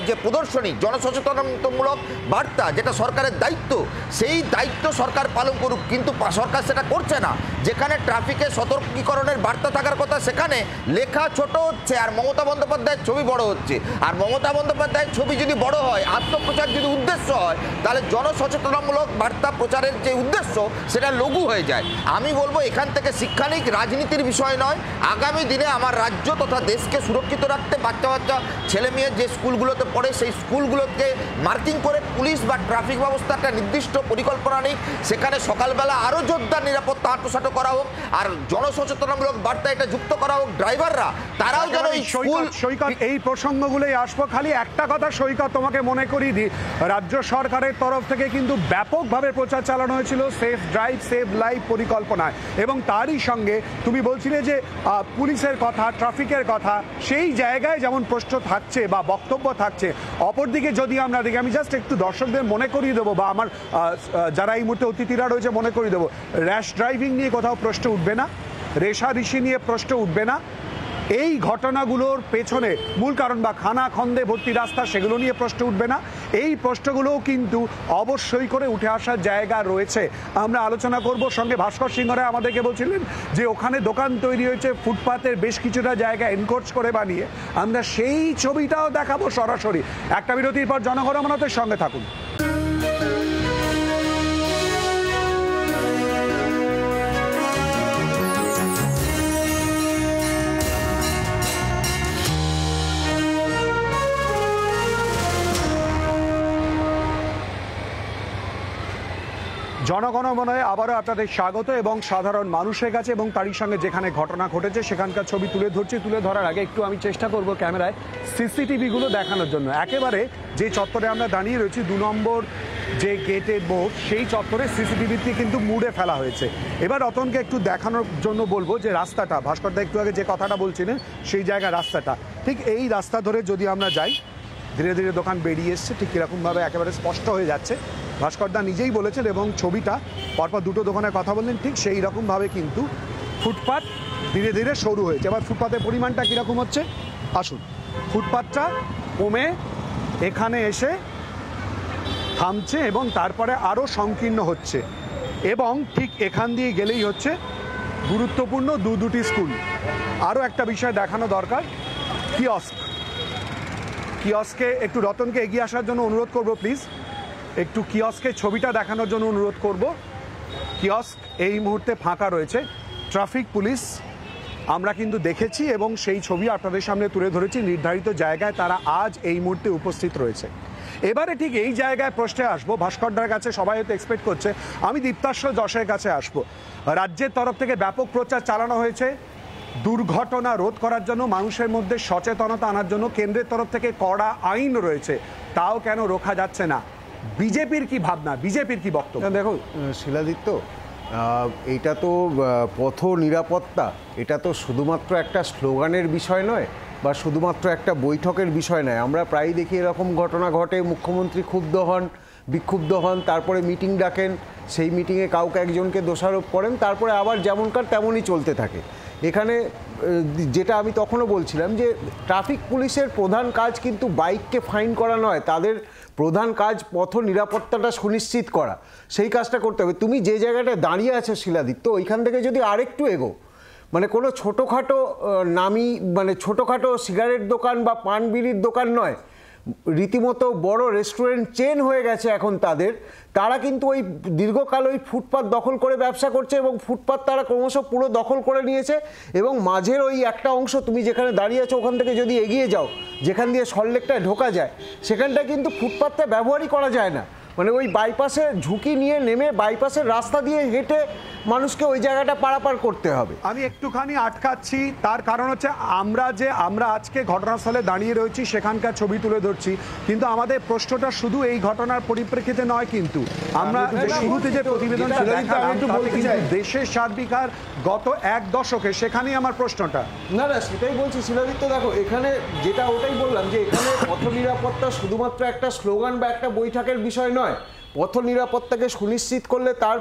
যে প্রদর্শনী, জনসচেতনতামূলক বার্তা, যেটা সরকারের দায়িত্ব, সেই দায়িত্ব সরকার পালন করুক। কিন্তু সরকার সেটা করছে না। যেখানে ট্রাফিকের সতর্কীকরণের বার্তা থাকার কথা, সেখানে লেখা ছোট হচ্ছে আর মমতা বন্দ্যোপাধ্যায়ের ছবি বড় হচ্ছে। আর মমতা বন্দ্যোপাধ্যায়ের ছবি যদি বড় হয়, আত্মপ্রচার যদি উদ্দেশ্য হয়, তাহলে জনসচেতনামূলক বার্তা প্রচারের যে উদ্দেশ্য সেটা লঘু হয়ে যায়। আমি বলবো এখান থেকে শিক্ষা নিক, রাজনীতির বিষয় নয়। আগামী দিনে আমার রাজ্য তথা দেশকে সুরক্ষিত রাখতে, বাচ্চা বাচ্চা ছেলে মেয়ে যে স্কুলগুলোতে পড়ে সেই স্কুলগুলোকে মার্কিং করে পুলিশ বা ট্রাফিক ব্যবস্থা একটা নির্দিষ্ট পরিকল্পনা নেই, সেখানে সকালবেলা আরও জোরদার নিরাপত্তা আঁটসাঁটো করা হোক, আর জনসচেতনামূলক বার্তা এটা যুক্ত করা হোক, ড্রাইভাররা তারাও যেন এই স্কুল। সৈকত, এই প্রসঙ্গগুলোই আসবো, খালি একটা কথা সৈকত তোমাকে মনে করিয়ে দিই, রাজ্য সরকারের তরফ থেকে কিন্তু ব্যাপকভাবে প্রচার চালানো হয়েছিল সেফ ড্রাইভ সেভ লাইফ পরিকল্পনায়, এবং তারই সঙ্গে তুমি বলছিলে যে পুলিশের কথা, ট্রাফিকের কথা, সেই জায়গায় যেমন প্রশ্ন থাকছে বা বক্তব্য থাকছে, অপরদিকে যদি আমরা দেখি, আমি জাস্ট একটু দর্শকদের মনে করিয়ে দেবো বা আমার যারা এই মুহূর্তে অতিথিরা রয়েছে মনে করিয়ে দেবো, র্যাশ ড্রাইভিং নিয়ে কোথাও প্রশ্ন উঠবে না, রেষারেষি নিয়ে প্রশ্ন উঠবে না, এই ঘটনাগুলোর পেছনে মূল কারণ বা খানাখন্দে ভর্তি রাস্তা সেগুলো নিয়ে প্রশ্ন উঠবে না, এই প্রশ্নগুলোও কিন্তু অবশ্যই করে উঠে আসার জায়গা রয়েছে। আমরা আলোচনা করব, সঙ্গে ভাস্কর সিংহ রায় আমাদেরকে বলছিলেন যে ওখানে দোকান তৈরি হয়েছে ফুটপাতের বেশ কিছুটা জায়গা এনকোচ করে বানিয়ে, আমরা সেই ছবিটাও দেখাবো সরাসরি। একটা বিরতির পর জনগণমনাতের সঙ্গে থাকুন। জনগণমনায় আবারও আপনাদের স্বাগত, এবং সাধারণ মানুষের কাছে এবং তারই সঙ্গে যেখানে ঘটনা ঘটেছে সেখানকার ছবি তুলে ধরছি। তুলে ধরার আগে একটু আমি চেষ্টা করব ক্যামেরায় সিসিটিভিগুলো দেখানোর জন্য। একেবারে যে চত্বরে আমরা দাঁড়িয়ে রয়েছি 2 নম্বর যে গেটের বোর্ড, সেই চত্বরে সিসিটিভিটি কিন্তু মুড়ে ফেলা হয়েছে। এবার রতনকে একটু দেখানোর জন্য বলবো যে রাস্তাটা, ভাস্করদা একটু আগে যে কথাটা বলছিলেন সেই জায়গায় রাস্তাটা ঠিক এই রাস্তা ধরে যদি আমরা যাই, ধীরে ধীরে দোকান বেরিয়ে এসছে, ঠিক কীরকমভাবে একেবারে স্পষ্ট হয়ে যাচ্ছে। ভাস্করদা নিজেই বলেছেন এবং ছবিটা পরপর দুটো দোকানের কথা বললেন, ঠিক সেই রকমভাবে কিন্তু ফুটপাত ধীরে ধীরে সরু হয়েছে। এবার ফুটপাতের পরিমাণটা কীরকম হচ্ছে আসুন। ফুটপাতটা কমে এখানে এসে থামছে এবং তারপরে আরও সংকীর্ণ হচ্ছে, এবং ঠিক এখান দিয়ে গেলেই হচ্ছে গুরুত্বপূর্ণ দুটি স্কুল। আরও একটা বিষয় দেখানো দরকার, কিয়স্কে একটু রতনকে এগিয়ে আসার জন্য অনুরোধ করব প্লিজ, একটু কিয়স্কের ছবিটা দেখানোর জন্য অনুরোধ করব। কিয়স্ক এই মুহূর্তে ফাঁকা রয়েছে। ট্রাফিক পুলিশ আমরা কিন্তু দেখেছি এবং সেই ছবি আপনাদের সামনে তুলে ধরেছি, নির্ধারিত জায়গায় তারা আজ এই মুহূর্তে উপস্থিত রয়েছে। এবারে ঠিক এই জায়গায় প্রশ্নে আসবো, ভাস্করদার কাছে সবাই হয়তো এক্সপেক্ট করছে, আমি দীপ্তাশ্র যশের কাছে আসবো। রাজ্যের তরফ থেকে ব্যাপক প্রচার চালানো হয়েছে দুর্ঘটনা রোধ করার জন্য, মানুষের মধ্যে সচেতনতা আনার জন্য, কেন্দ্রের তরফ থেকে কড়া আইন রয়েছে, তাও কেন রোখা যাচ্ছে না? বিজেপির কি ভাবনা, বিজেপির কি বক্তব্য? দেখো শিলাদিত্য, এইটা তো পথ নিরাপত্তা, এটা তো শুধুমাত্র একটা স্লোগানের বিষয় নয় বা শুধুমাত্র একটা বৈঠকের বিষয় নয়। আমরা প্রায়ই দেখি এরকম ঘটনা ঘটে, মুখ্যমন্ত্রী ক্ষুব্ধ হন, বিক্ষুব্ধ হন, তারপরে মিটিং ডাকেন, সেই মিটিংয়ে কাউকে একজনকে দোষারোপ করেন, তারপরে আবার যেমনকার তেমনই চলতে থাকে। এখানে যেটা আমি তখনও বলছিলাম যে ট্রাফিক পুলিশের প্রধান কাজ কিন্তু বাইককে ফাইন করা নয়, তাদের প্রধান কাজ পথ নিরাপত্তাটা সুনিশ্চিত করা, সেই কাজটা করতে হবে। তুমি যে জায়গাটায় দাঁড়িয়ে আছো শিলাদিত্য, ওইখান থেকে যদি আরেকটু এগো, মানে কোনো ছোটোখাটো ছোটোখাটো সিগারেট দোকান বা পান বিড়ির দোকান নয়, রীতিমতো বড় রেস্টুরেন্ট চেন হয়ে গেছে এখন তারা কিন্তু ওই দীর্ঘকাল ওই ফুটপাত দখল করে ব্যবসা করছে, এবং ফুটপাত তারা ক্রমশ পুরো দখল করে নিয়েছে। এবং মাঝের ওই একটা অংশ তুমি যেখানে দাঁড়িয়ে আছো ওখান থেকে যদি এগিয়ে যাও, যেখান দিয়ে সল্টলেকটায় ঢোকা যায়, সেখানটা কিন্তু ফুটপাতটা ব্যবহারই করা যায় না। মানে ওই বাইপাসে ঝুঁকি নিয়ে নেমে বাইপাসের রাস্তা দিয়ে হেঁটে মানুষকে ওই জায়গাটা পারাপার করতে হবে। আমি একটুখানি আটকাচ্ছি, তার কারণ হচ্ছে আমরা আজকে ঘটনাস্থলে দাঁড়িয়ে রয়েছি, সেখানকার ছবি তুলে ধরছি, কিন্তু আমাদের প্রশ্নটা শুধু এই ঘটনার পরিপ্রেক্ষিতে নয়, কিন্তু আমরা শুরুতে যে প্রতিবেদন দেশের সার্বিক আর গত 1 দশকে, সেখানেই আমার প্রশ্নটা। না সেটাই বলছি শিলাদিত্য, দেখো এখানে যেটা ওটাই বললাম যে এখানে পথ নিরাপত্তা শুধুমাত্র একটা স্লোগান বা একটা বৈঠকের বিষয় নয়। পথ নিরাপত্তাকে সুনিশ্চিত করলে তার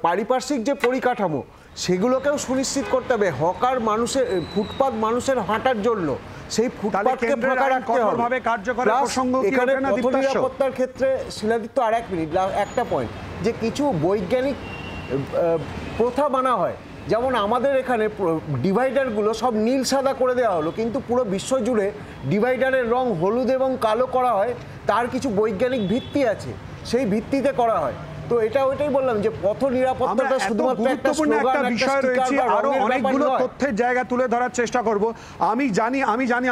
পারিপার্শ্বিক যে পরিকাঠামো সেগুলোকেও সুনিশ্চিত করতে হবে। হকার মানুষের ফুটপাত মানুষের হাঁটার জন্য, সেই ফুটপাতকে ফাঁকা রাখতে হবে। এখানে পথ নিরাপত্তার ক্ষেত্রে শিলাদিত্য আর 1 মিনিট, একটা পয়েন্ট, যে কিছু বৈজ্ঞানিক প্রথা মানা হয়, যেমন আমাদের এখানে ডিভাইডারগুলো সব নীল সাদা করে দেওয়া হলো, কিন্তু পুরো বিশ্ব জুড়ে ডিভাইডারের রং হলুদ এবং কালো করা হয়, তার কিছু বৈজ্ঞানিক ভিত্তি আছে, সেই ভিত্তিতে করা হয়। তো এটা ওইটাই বললাম যে পথ নিরাপত্তাটা শুধুমাত্র একটা গুরুত্বপূর্ণ একটা বিষয় রয়েছে, আরো অনেকগুলো তথ্যের জায়গা তুলে ধরার চেষ্টা করব। আমি জানি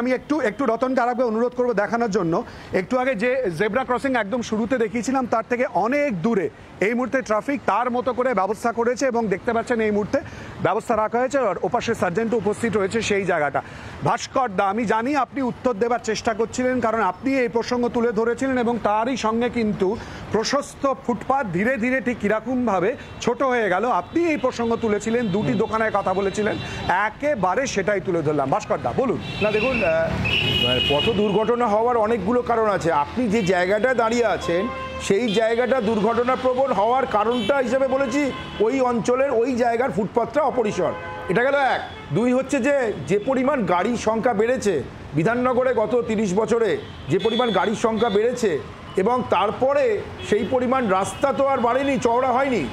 আমি একটু রতনকে আরেকবে অনুরোধ করব দেখানোর জন্য। একটু আগে যে জেব্রা ক্রসিং একদম শুরুতে দেখিয়েছিলাম তার থেকে অনেক দূরে এই মুহূর্তে ট্রাফিক তার মতো করে ব্যবস্থা করেছে এবং দেখতে পাচ্ছেন এই মুহূর্তে ব্যবস্থা রাখা হয়েছে আর ওপাশে সার্জেন্টও উপস্থিত রয়েছে সেই জায়গাটা। ভাস্কর দা, আমি জানি আপনি উত্তর দেবার চেষ্টা করছিলেন কারণ আপনি এই প্রসঙ্গ তুলে ধরেছিলেন এবং তারই সঙ্গে কিন্তু প্রশস্ত ফুটপাত ধীরে ধীরে ঠিক কিরকমভাবে ছোট হয়ে গেল আপনি এই প্রসঙ্গ তুলেছিলেন, দুটি দোকানের কথা বলেছিলেন, একেবারে সেটাই তুলে ধরলাম। ভাস্কর দা বলুন। না দেখুন, পথ দুর্ঘটনা হওয়ার অনেকগুলো কারণ আছে। আপনি যে জায়গাটায় দাঁড়িয়ে আছেন সেই জায়গাটা দুর্ঘটনাপ্রবণ হওয়ার কারণটা হিসেবে বলেছি ওই অঞ্চলের ওই জায়গার ফুটপাথটা অপরিসর, এটা গেল এক। দুই হচ্ছে যে পরিমাণ গাড়ির সংখ্যা বেড়েছে বিধাননগরে গত 30 বছরে, যে পরিমাণ গাড়ির সংখ্যা বেড়েছে এবং তারপরে সেই পরিমাণ রাস্তা তো আর বাড়েনি, চওড়া হয়নি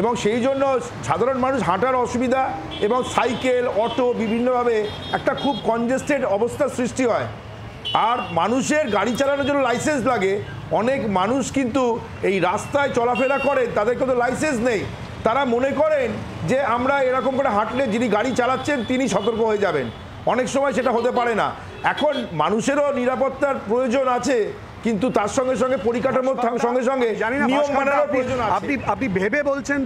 এবং সেই জন্য সাধারণ মানুষ হাঁটার অসুবিধা এবং সাইকেল অটো বিভিন্নভাবে একটা খুব কনজেস্টেড অবস্থার সৃষ্টি হয়। আর মানুষের গাড়ি চালানোর জন্য লাইসেন্স লাগে, অনেক মানুষ কিন্তু এই রাস্তায় চলাফেরা করে তাদের কিন্তু লাইসেন্স নেই, তারা মনে করেন যে আমরা এরকম করে হাঁটলে যিনি গাড়ি চালাচ্ছেন তিনি সতর্ক হয়ে যাবেন, অনেক সময় সেটা হতে পারে না। এখন মানুষেরও নিরাপত্তার প্রয়োজন আছে কিন্তু তার সঙ্গে সঙ্গে পরিকাঠামোর সঙ্গে সঙ্গে নিয়ম মানার প্রয়োজন আছে। আপনি ভেবে বলছেন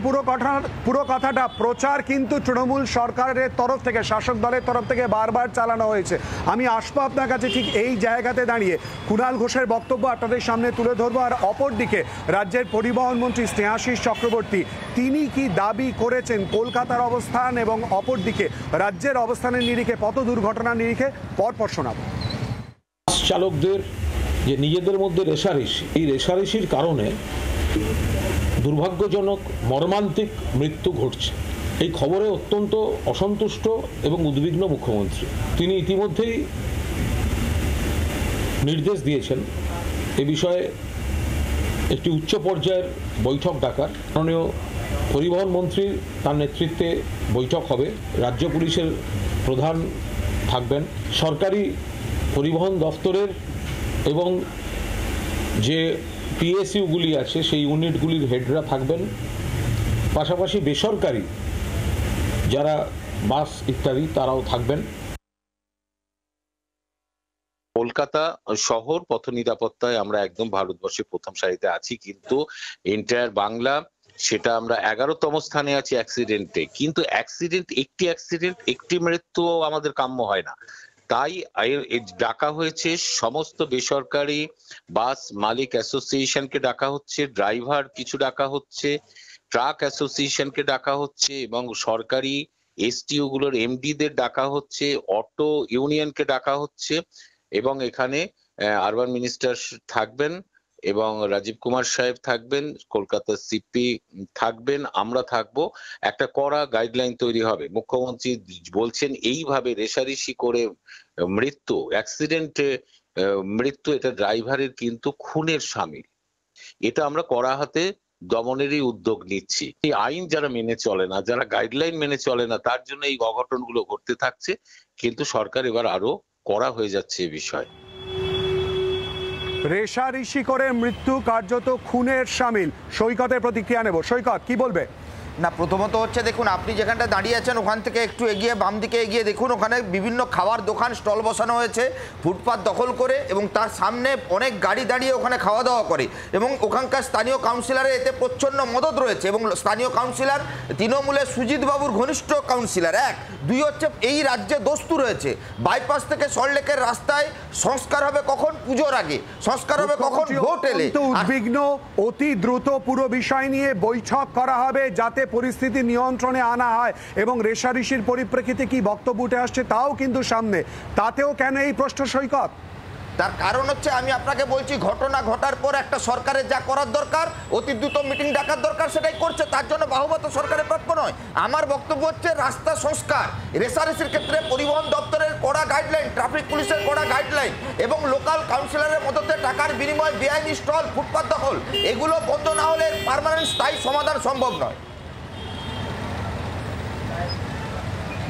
পুরো কথাটা প্রচার কিন্তু তৃণমূল সরকারের তরফ থেকে, শাসক দলের তরফ থেকে বারবার চালানো হয়েছে। আমি আসবো আপনার কাছে ঠিক এই জায়গাতে দাঁড়িয়ে কুণাল ঘোষের বক্তব্য আপনাদের সামনে তুলে ধরবো। আর অপরদিকে রাজ্যের পরিবহন মন্ত্রী স্নেহাশিস চক্রবর্তী তিনি কি দাবি করেছেন কলকাতার অবস্থান এবং অপরদিকে রাজ্যের অবস্থানের নিরিখে, পথ দুর্ঘটনার নিরিখে পরপর শোনাবো। চালকদের যে নিজেদের মধ্যে রেষারেষি, এই রেষারেষির কারণে দুর্ভাগ্যজনক মর্মান্তিক মৃত্যু ঘটছে। এই খবরে অত্যন্ত অসন্তুষ্ট এবং উদ্বিগ্ন মুখ্যমন্ত্রী। তিনি ইতিমধ্যেই নির্দেশ দিয়েছেন এ বিষয়ে একটি উচ্চ পর্যায়ের বৈঠক ডাকার। মাননীয় পরিবহন মন্ত্রী তার নেতৃত্বে বৈঠক হবে, রাজ্য পুলিশের প্রধান থাকবেন, সরকারি পরিবহন দফতরের এবং যে পিএসইউগুলি আছে সেই ইউনিটগুলির হেডরা থাকবেন, পাশাপাশি বেসরকারি যারা বাস ইত্যাদি তারাও থাকবেন। কলকাতা শহর পথ নিরাপত্তায় আমরা একদম ভারতবর্ষে প্রথম সারিতে আছি, কিন্তু এন্টায়ার বাংলা সেটা আমরা 11তম স্থানে আছি অ্যাক্সিডেন্টে। কিন্তু একটি মৃত্যু আমাদের কাম্য হয় না, তাই ডাকা হয়েছে সমস্ত বেসরকারি বাস মালিক অ্যাসোসিয়েশনকে ডাকা হচ্ছে, ড্রাইভার কিছু ডাকা হচ্ছে, ট্রাক অ্যাসোসিয়েশনকে ডাকা হচ্ছে এবং সরকারি এসটিও গুলোর এমডিদের ডাকা হচ্ছে, অটো ইউনিয়নকে ডাকা হচ্ছে এবং এখানে আরবান মিনিস্টার থাকবেন এবং রাজীব কুমার সাহেব থাকবেন, কলকাতার সিপি থাকবেন, আমরা থাকবো। একটা কড়া গাইডলাইন তৈরি হবে। মুখ্যমন্ত্রী বলছেন এইভাবে রেষারেষি করে অ্যাক্সিডেন্টে মৃত্যু এটা ড্রাইভারের কিন্তু খুনের শামিল। এটা আমরা কড়া হাতে দমনেরই উদ্যোগ নিচ্ছি। এই আইন যারা মেনে চলে না, যারা গাইডলাইন মেনে চলে না, তার জন্য এই অঘটনগুলো ঘটতে থাকছে। কিন্তু সরকার এবার আরো কড়া হয়ে যাচ্ছে এই বিষয়ে। রেষারেষি করে মৃত্যু কার্যত খুনের শামিল। সৈকতের প্রতিক্রিয়া নেব। সৈকত কি বলবে? না, প্রথমত হচ্ছে দেখুন, আপনি যেখানটা দাঁড়িয়ে আছেন ওখান থেকে একটু এগিয়ে বাম দিকে এগিয়ে দেখুন, ওখানে বিভিন্ন খাওয়ার দোকান স্টল বসানো হয়েছে ফুটপাত দখল করে এবং তার সামনে অনেক গাড়ি দাঁড়িয়ে ওখানে খাওয়া দাওয়া করে এবং ওখানকার স্থানীয় কাউন্সিলরের এতে প্রচ্ছন্ন মদত রয়েছে এবং স্থানীয় কাউন্সিলর তৃণমূলের সুজিত বাবুর ঘনিষ্ঠ কাউন্সিলর। এক, দুই হচ্ছে এই রাজ্যে দস্তু রয়েছে। বাইপাস থেকে সল্টলেকের রাস্তায় সংস্কার হবে কখন? পুজোর আগে। সংস্কার হবে কখন? ভোট এলে। উদ্বিগ্ন, অতি দ্রুত পুরো বিষয় নিয়ে বৈঠক করা হবে যাতে পরিস্থিতি নিয়ন্ত্রণে আনা হয় এবং রেষারেষির পরিপ্রেক্ষিতে কি বক্তব্য উঠে আসছে তাও কিন্তু সামনে। তাতেও কেন এই প্রশ্ন সৈকত? তার কারণ হচ্ছে আমি আপনাকে বলছি, ঘটনা ঘটার পর একটা সরকারের যা করার দরকার, অতি দ্রুত মিটিং ডাকার দরকার, সেটাই করছে। তার জন্য বাহুবা তো সরকারের প্রাপ্য নয়। আমার বক্তব্য হচ্ছে রাস্তা সংস্কার, রেষারেষির ক্ষেত্রে পরিবহন দপ্তরের কড়া গাইডলাইন, ট্রাফিক পুলিশের কড়া গাইডলাইন এবং লোকাল কাউন্সিলরের মদতে টাকার বিনিময়ে বেআইনি স্টল, ফুটপাত দখল, এগুলো বন্ধ না হলে পার্মানেন্ট স্থায়ী সমাধান সম্ভব নয়।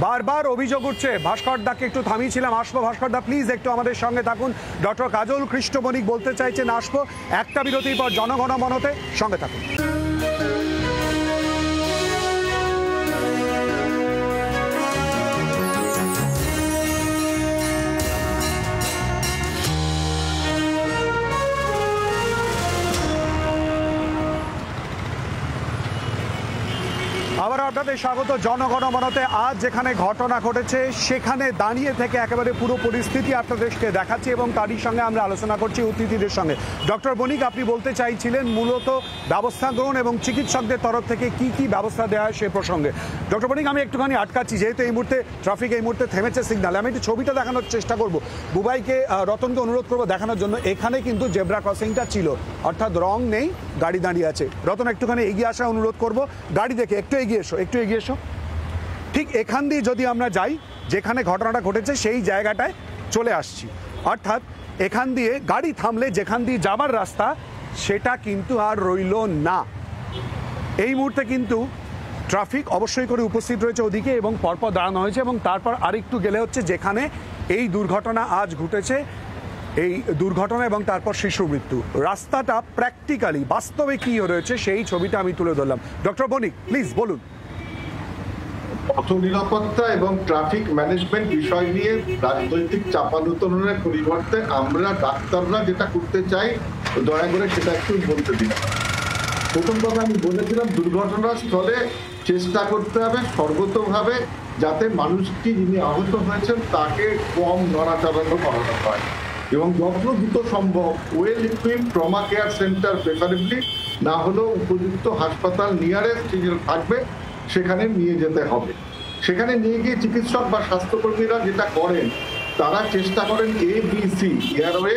বারবার অভিযোগ উঠছে। ভাস্কর দাকে একটু থামিয়েছিলাম, আসবো। ভাস্কর দা প্লিজ একটু আমাদের সঙ্গে থাকুন। ডক্টর কাজল কৃষ্ণ বণিক বলতে চাইছেন আসবো। একটা বিরতির পর জনগণ মনতে সঙ্গে থাকুন। আপনাদের স্বাগত জনগণমনতে। আজ যেখানে ঘটনা ঘটেছে সেখানে দাঁড়িয়ে থেকে একেবারে পুরো পরিস্থিতি আপনাদেরকে দেখাচ্ছি এবং তারই সঙ্গে আমরা আলোচনা করছি অতিথিদের সঙ্গে। ডক্টর বণিক, আপনি বলতে চাইছিলেন মূলত ব্যবস্থা গ্রহণ এবং চিকিৎসকদের তরফ থেকে কি কি ব্যবস্থা দেওয়া হয় সে প্রসঙ্গে। ডক্টর বণিক, আমি একটুখানি আটকাচ্ছি, যেহেতু এই মুহূর্তে ট্রাফিক এই মুহূর্তে থেমেছে সিগন্যাল, আমি একটু ছবিটা দেখানোর চেষ্টা করব। বুবাইকে, রতনকে অনুরোধ করবো দেখানোর জন্য। এখানে কিন্তু জেব্রা ক্রসিংটা ছিল, অর্থাৎ রং নেই, গাড়ি দাঁড়িয়ে আছে। রতন, একটুখানি এগিয়ে আসা অনুরোধ করবো, গাড়ি দেখে একটু এগিয়ে এসো, একটু এগিয়ে এসো। ঠিক এখান দিয়ে যদি আমরা যাই যেখানে ঘটনাটা ঘটেছে সেই জায়গাটায় চলে আসছি, অর্থাৎ এখান দিয়ে গাড়ি থামলে যেখান দিয়ে যাবার রাস্তা সেটা কিন্তু আর রইল না। এই মুহূর্তে কিন্তু ট্রাফিক অবশ্যই করে উপস্থিত রয়েছে ওদিকে এবং পরপর দাঁড়ানো হয়েছে এবং তারপর আরেকটু গেলে হচ্ছে যেখানে এই দুর্ঘটনা আজ ঘটেছে, এই দুর্ঘটনা এবং তারপর শিশু মৃত্যু। রাস্তাটা প্র্যাকটিক্যালি বাস্তবে কি রয়েছে সেই ছবিটা আমি তুলে ধরলাম। ডক্টর বণিক, প্লিজ বলুন। পথ নিরাপত্তা এবং ট্রাফিক ম্যানেজমেন্ট বিষয় নিয়ে রাজনৈতিক চাপানুতরণের পরিবর্তে আমরা ডাক্তাররা যেটা করতে চাই দয়া করে সেটা একটু বলতে দিন। প্রথম কথা আমি বলেছিলাম, দুর্ঘটনাস্থলে চেষ্টা করতে হবে সর্বতোভাবে যাতে মানুষটি যিনি আহত হয়েছেন তাকে কম নড়াচড়া করানো হয় এবং যত দ্রুত সম্ভব well equipped trauma care centre preferably, না হলেও উপযুক্ত হাসপাতাল নিয়ারেস্ট থাকবে সেখানে নিয়ে যেতে হবে। সেখানে নিয়ে গিয়ে চিকিৎসক বা স্বাস্থ্যকর্মীরা যেটা করেন তারা চেষ্টা করেন ABC, এয়ারওয়ে,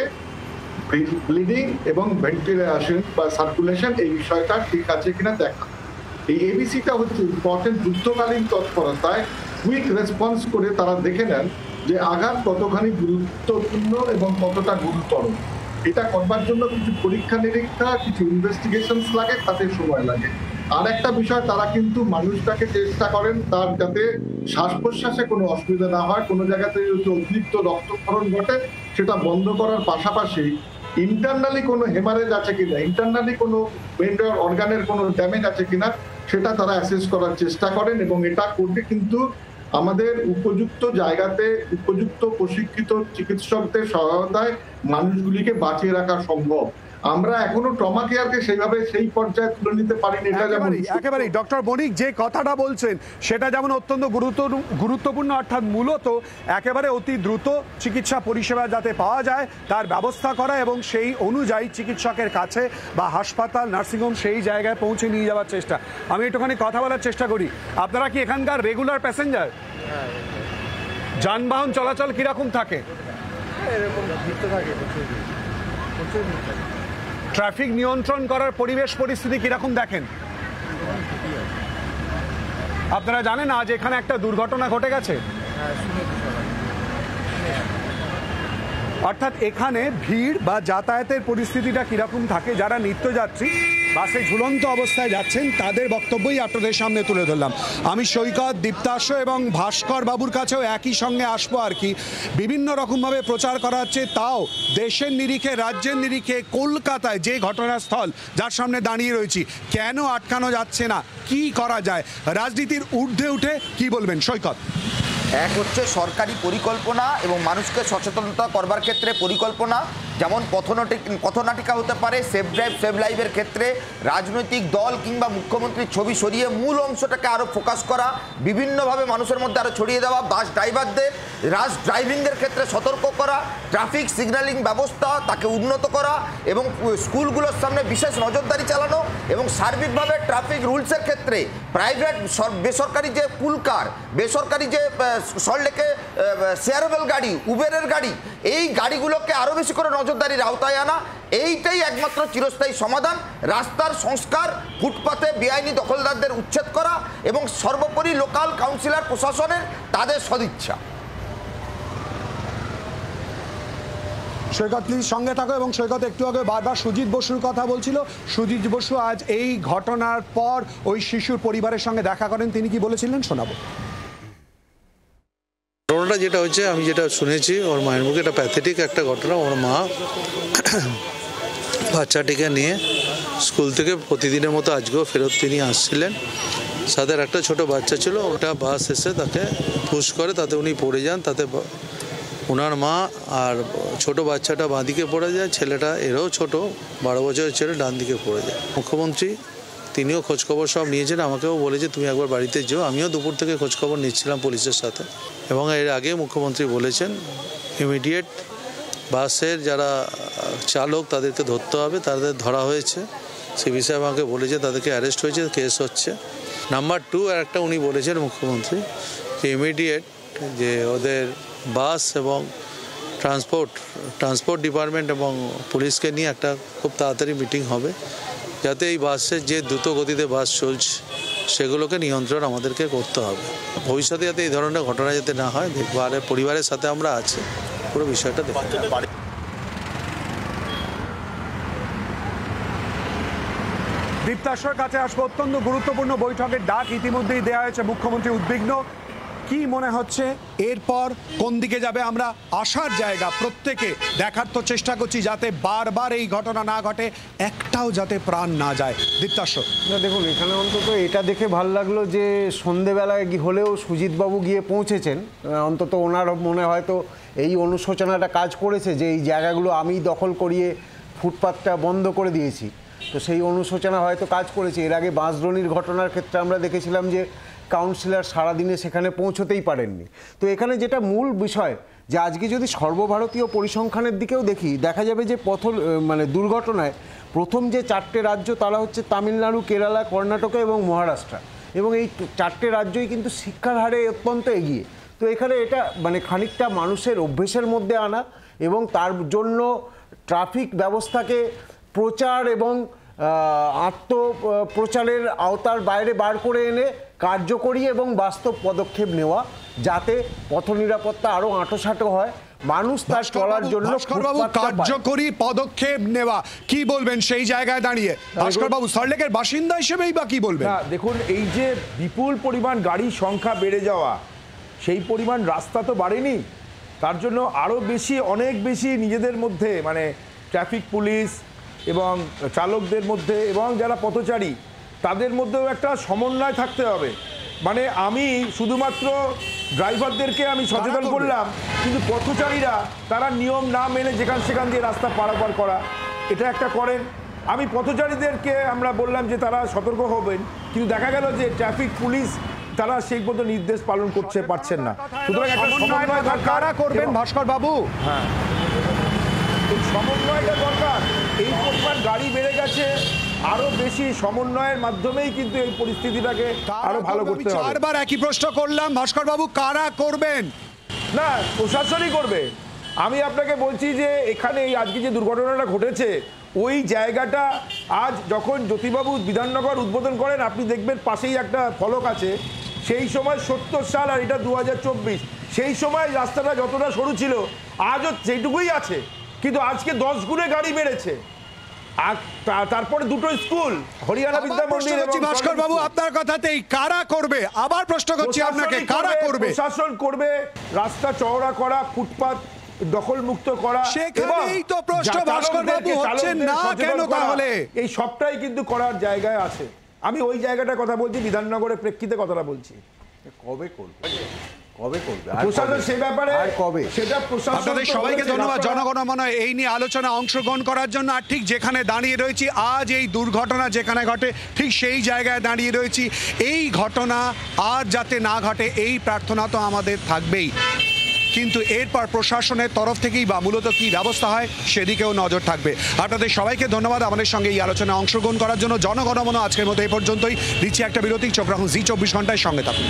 ব্লিডিং এবং ভেন্টিলেশন বা সার্কুলেশন, এই বিষয়টা ঠিক আছে কিনা দেখা। এই ABCটা হচ্ছে ইম্পর্টেন্ট। যুদ্ধকালীন তৎপরতায় কুইক রেসপন্স করে তারা দেখে নেন যে আঘাত কতখানি গুরুত্বপূর্ণ এবং কতটা গুরুতর। এটা করবার জন্য কিছু পরীক্ষা নিরীক্ষা, কিছু ইনভেস্টিগেশন লাগে, তাতে সময় লাগে। আর একটা বিষয়, তারা কিন্তু মানুষটাকে চেষ্টা করেন তার যাতে শ্বাস প্রশ্বাসে কোনো অসুবিধা না হয়, কোনো জায়গাতে যদি অতিরিক্ত রক্তক্ষরণ ঘটে সেটা বন্ধ করার পাশাপাশি ইন্টারনালি কোনো হেমারেজ আছে কিনা, ইন্টারনালি কোনো মেন্টাল অর্গানের কোনো ড্যামেজ আছে কিনা সেটা তারা অ্যাসেস করার চেষ্টা করেন এবং এটা করতে কিন্তু আমাদের উপযুক্ত জায়গাতে উপযুক্ত প্রশিক্ষিত চিকিৎসকদের সহায়তায় মানুষগুলিকে বাঁচিয়ে রাখা সম্ভব। আমরা এখনো ট্রমা কেয়ারকে সেইভাবে সেই পর্যায়ে তুলে নিতে পারিনি। এটা যেমন একেবারেই ডক্টর বণিক যে কথাটা বলছেন সেটা যেমন অত্যন্ত গুরুত্বপূর্ণ, অর্থাৎ মূলত একেবারে অতি দ্রুত চিকিৎসা পরিষেবা যাতে পাওয়া যায় তার ব্যবস্থা করা এবং সেই অনুযায়ী চিকিৎসকের কাছে বা হাসপাতাল, নার্সিংহোম সেই জায়গায় পৌঁছে নিয়ে যাওয়ার চেষ্টা। আমি একটুখানি কথা বলার চেষ্টা করি। আপনারা কি এখানকার রেগুলার প্যাসেঞ্জার? যানবাহন চলাচল কিরকম থাকে? ট্রাফিক নিয়ন্ত্রণ করার পরিবেশ পরিস্থিতি কিরকম দেখেন? আপনারা জানেন আজ এখানে একটা দুর্ঘটনা ঘটে গেছে, অর্থাৎ এখানে ভিড় বা যাতায়াতের পরিস্থিতিটা কিরকম থাকে। যারা নিত্যযাত্রী বাসে ঝুলন্ত অবস্থায় যাচ্ছেন তাদের বক্তব্যই আপনাদের সামনে তুলে ধরলাম। আমি সৈকত, দীপ্তাশ্ব এবং ভাস্কর বাবুর কাছেও একই সঙ্গে আসবো আর কি। বিভিন্ন রকমভাবে প্রচার করা হচ্ছে, তাও দেশের নিরিখে, রাজ্যের নিরিখে কলকাতায় যে ঘটনাস্থল যার সামনে দাঁড়িয়ে রয়েছি, কেন আটকানো যাচ্ছে না, কি করা যায়, রাজনীতির ঊর্ধ্বে উঠে কি বলবেন সৈকত? এক হচ্ছে সরকারি পরিকল্পনা এবং মানুষকে সচেতনতা করবার ক্ষেত্রে পরিকল্পনা, যেমন পথনাটিকা হতে পারে সেফ ড্রাইভ সেভ লাইভের ক্ষেত্রে রাজনৈতিক দল কিংবা মুখ্যমন্ত্রীর ছবি সরিয়ে মূল অংশটাকে আরও ফোকাস করা, বিভিন্নভাবে মানুষের মধ্যে আরও ছড়িয়ে দেওয়া, বাস ড্রাইভারদের রাশ ড্রাইভিংয়ের ক্ষেত্রে সতর্ক করা, ট্রাফিক সিগন্যালিং ব্যবস্থা তাকে উন্নত করা এবং স্কুলগুলোর সামনে বিশেষ নজরদারি চালানো এবং সার্বিকভাবে ট্রাফিক রুলসের ক্ষেত্রে প্রাইভেট বেসরকারি যে পুলকার, বেসরকারি যে সল্টলেকে শেয়ারেবল গাড়ি, উবেরের গাড়ি, এই গাড়িগুলোকে আরও বেশি করে নজরদারির আওতায় আনা, এইটাই একমাত্র চিরস্থায়ী সমাধান। রাস্তার সংস্কার, ফুটপাতে বেআইনি দখলদারদের উচ্ছেদ করা এবং সর্বোপরি লোকাল কাউন্সিলর প্রশাসনের তাদের সদিচ্ছা। সৈকত প্লিজ সঙ্গে থাকো। এবং সৈকত একটু আগে বারবার সুজিত বসুর কথা বলছিল। সুজিত বসু আজ এই ঘটনার পর ওই শিশুর পরিবারের সঙ্গে দেখা করেন, তিনি কি বলেছিলেন শোনাবো। ঘটনাটা যেটা হচ্ছে, আমি যেটা শুনেছি ওর মায়ের মুখে, এটা প্যাথেটিক একটা ঘটনা। ওর মা বাচ্চাটিকে নিয়ে স্কুল থেকে প্রতিদিনের মতো আজকেও ফেরত তিনি আসছিলেন। সাথে একটা ছোট বাচ্চা ছিল, ওটা বাস এসে তাকে পুশ করে, তাতে উনি পড়ে যান। তাতে ওনার মা আর ছোট বাচ্চাটা বাঁ দিকে পড়ে যায়, ছেলেটা এরও ছোট 12 বছরের ছেলে ডান দিকে পড়ে যায়। মুখ্যমন্ত্রী তিনিও খোঁজখবর সব নিয়েছেন, আমাকেও বলেছে তুমি একবার বাড়িতে যেও। আমিও দুপুর থেকে খোঁজখবর নিচ্ছিলাম পুলিশের সাথে, এবং এর আগে মুখ্যমন্ত্রী বলেছেন ইমিডিয়েট বাসের যারা চালক তাদেরকে ধরতে হবে, তাদের ধরা হয়েছে, সে বিষয়ে আমাকে বলেছে, তাদেরকে অ্যারেস্ট হয়েছে, কেস হচ্ছে। নাম্বার 2 আর একটা উনি বলেছেন মুখ্যমন্ত্রী যে ইমিডিয়েট যে ওদের বাস এবং ট্রান্সপোর্ট ডিপার্টমেন্ট এবং পুলিশকে নিয়ে একটা খুব তাড়াতাড়ি মিটিং হবে, যাতে এই বাসের যে দ্রুত গতিতে বাস চলছে সেগুলোকে নিয়ন্ত্রণ আমাদেরকে করতে হবে। ভবিষ্যতে যাতে এই ধরনের ঘটনা যাতে না হয়, দেখবো। আর পরিবারের সাথে আমরা আছি, পুরো বিষয়টা দেখতে। দীপ্তাশ্বর কাছে আসবো। অত্যন্ত গুরুত্বপূর্ণ বৈঠকের ডাক ইতিমধ্যেই দেওয়া হয়েছে, মুখ্যমন্ত্রী উদ্বিগ্ন। কি মনে হচ্ছে এরপর কোন দিকে যাবে? আমরা আসার জায়গা প্রত্যেকে দেখার তো চেষ্টা করছি যাতে বারবার এই ঘটনা না ঘটে, একটাও যাতে প্রাণ না যায়। দীপ্তাশ্বর, না দেখুন, এখানে অন্তত এটা দেখে ভালো লাগলো যে সন্ধেবেলায় হলেও সুজিতবাবু গিয়ে পৌঁছেছেন। অন্তত ওনার মনে হয়তো এই অনুশোচনাটা কাজ করেছে যে এই জায়গাগুলো আমি দখল করিয়ে ফুটপাথটা বন্ধ করে দিয়েছি, তো সেই অনুশোচনা হয়তো কাজ করেছে। এর আগে বাঁশদ্রোণীর ঘটনার ক্ষেত্রে আমরা দেখেছিলাম যে কাউন্সিলর সারাদিনে সেখানে পৌঁছতেই পারেননি। তো এখানে যেটা মূল বিষয় যে আজকে যদি সর্বভারতীয় পরিসংখ্যানের দিকেও দেখি, দেখা যাবে যে দুর্ঘটনায় প্রথম যে 4টে রাজ্য তারা হচ্ছে তামিলনাড়ু, কেরালা, কর্ণাটক এবং মহারাষ্ট্র, এবং এই 4টে রাজ্যই কিন্তু শিক্ষার হারে অত্যন্ত এগিয়ে। তো এখানে এটা খানিকটা মানুষের অভ্যেসের মধ্যে আনা এবং তার জন্য ট্রাফিক ব্যবস্থাকে প্রচার এবং আত্মপ্রচারের আওতার বাইরে বার করে এনে কার্যকরী এবং বাস্তব পদক্ষেপ নেওয়া, যাতে পথ নিরাপত্তা আরো আঁটোসাঁটো হয়, মানুষ তার চলার জন্য কার্যকরী পদক্ষেপ নেওয়া। কি বলবেন সেই জায়গায় দাঁড়িয়ে ভাস্কর বাবু, সল্টলেকের বাসিন্দা হিসেবেই বা কি বলবেন? দেখুন, এই যে বিপুল পরিমাণ গাড়ির সংখ্যা বেড়ে যাওয়া, সেই পরিমাণ রাস্তা তো বাড়েনি, তার জন্য আরো বেশি, অনেক বেশি নিজেদের মধ্যে ট্রাফিক পুলিশ এবং চালকদের মধ্যে এবং যারা পথচারী তাদের মধ্যেও একটা সমন্বয় থাকতে হবে। আমি শুধুমাত্র ড্রাইভারদেরকে আমি সচেতন করলাম, কিন্তু পথচারীরা তারা নিয়ম না মেনে যেখান সেখান দিয়ে রাস্তা পারাপার করা, এটা একটা করেন। আমি পথচারীদেরকে আমরা বললাম যে তারা সতর্ক হবেন, কিন্তু দেখা গেল যে ট্রাফিক পুলিশ তারা সেই মতো নির্দেশ পালন করতে পারছেন না। সুতরাং একটা সমন্বয় কারা করবেন ভাস্কর বাবু? হ্যাঁ, এই সমন্বয়টা দরকার। এই পরিমাণ গাড়ি বেড়ে গেছে, আরো বেশি সমন্বয়ের মাধ্যমেই কিন্তু এই পরিস্থিতিটাকে আরো ভালো করতে হবে। চারবার একই প্রশ্ন করলাম ভাস্কর বাবু, কারা করবেন? না, প্রশাসনই করবে। আমি আপনাকে বলছি যে এখানে এই আজকে যে দুর্ঘটনাটা ঘটেছে, ওই জায়গাটা আজ যখন জ্যোতিবাবু বিধাননগর উদ্বোধন করেন, আপনি দেখবেন পাশেই একটা ফলক আছে, সেই সময় 70 সাল আর এটা 2024, সেই সময় রাস্তাটা যতটা সরু ছিল আজও সেইটুকুই আছে, কিন্তু আজকে 10 গুণে গাড়ি বেড়েছে। আর তারপরে দুটো স্কুল, হরিয়ানা বিদ্যা মন্দির। ভাস্কর বাবু, আপনার কথাতেই কারা করবে? আবার প্রশ্ন করছি আপনাকে, কারা করবে? প্রশাসন করবে, রাস্তা চওড়া করা, ফুটপাত দখল মুক্ত করা। সেখানেই তো প্রশ্ন ভাস্কর বাবু, হচ্ছে না কেন তাহলে? এই সবটাই কিন্তু করার জায়গায় আছে। আমি ওই জায়গাটার কথা বলছি, বিধাননগরের প্রেক্ষিতে কথাটা বলছি। কবে করবে? প্রশাসন সে ব্যাপারে কবে? সেটা প্রশাসন। আপনাদের সবাইকে ধন্যবাদ জনগণমন এই নিয়ে আলোচনা অংশগ্রহণ করার জন্য। আর ঠিক যেখানে দাঁড়িয়ে রয়েছি আজ, এই দুর্ঘটনা যেখানে ঘটে ঠিক সেই জায়গায় দাঁড়িয়ে রয়েছি। এই ঘটনা আর যাতে না ঘটে এই প্রার্থনা তো আমাদের থাকবেই, কিন্তু এরপর প্রশাসনের তরফ থেকেই বা মূলত কি ব্যবস্থা হয় সেদিকেও নজর থাকবে। আপনাদের সবাইকে ধন্যবাদ আমাদের সঙ্গে এই আলোচনায় অংশগ্রহণ করার জন্য। জনগণমন আজকের মতো এই পর্যন্তই। দিচ্ছি একটা বিরতি। চোখ রাখুন জি 24 ঘন্টায়, সঙ্গে থাকুন।